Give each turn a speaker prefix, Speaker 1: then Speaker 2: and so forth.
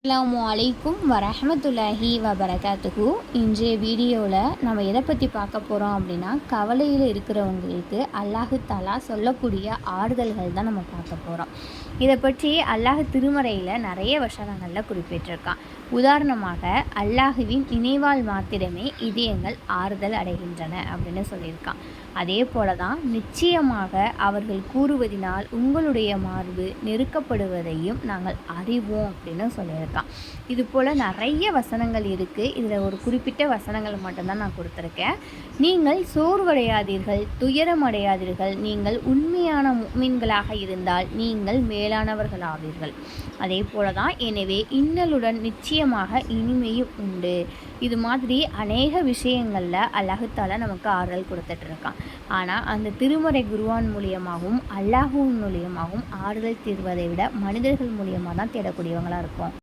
Speaker 1: அஸ்ஸலாமு அலைக்கும் வரஹ்மத்துல்லாஹி வபரகாத்துஹு. இன்றைய வீடியோவில் நம்ம எதை பற்றி பார்க்க போகிறோம் அப்படின்னா, கவலையில் இருக்கிறவங்களுக்கு அல்லாஹு தாலா சொல்லக்கூடிய ஆறுதல்கள் தான் நம்ம பார்க்க போகிறோம். இதை பற்றி அல்லாஹ் திருமறையில் நிறைய வசனங்களில் குறிப்பிட்டிருக்கான். உதாரணமாக, அல்லாஹுவின் நினைவால் மாத்திரமே இதயங்கள் ஆறுதல் அடைகின்றன அப்படின்னு சொல்லியிருக்கான். அதே போல தான் நிச்சயமாக அவர்கள் கூறுவதினால் உங்களுடைய மார்பு நெருக்கப்படுவதையும் நாங்கள் அறிவோம் அப்படின்னு சொல்லியிருக்கான். இது போல் நிறைய வசனங்கள் இருக்குது. இதில் ஒரு குறிப்பிட்ட வசனங்கள் மட்டும்தான் நான் கொடுத்துருக்கேன். நீங்கள் சோர்வடையாதீர்கள், துயரமடையாதீர்கள். நீங்கள் உண்மையான முஃமின்களாக இருந்தால் நீங்கள் மேலானவர்களாவீர்கள். அதே போல தான், எனவே இன்னலுடன் நிச்சயமாக இனிமையும் உண்டு. இது மாதிரி அநேக விஷயங்களில் அல்லாஹ் தஆலா நமக்கு ஆறுதல் கொடுத்துட்ருக்கான். ஆனால் அந்த திருமறை குர்ஆன் மூலியமாகவும் அல்லாஹ்வின் மூலியமாகவும் ஆறுதல் தீர்வதை விட மனிதர்கள் மூலியமாக தான் தேடக்கூடியவங்களாக இருக்கும்.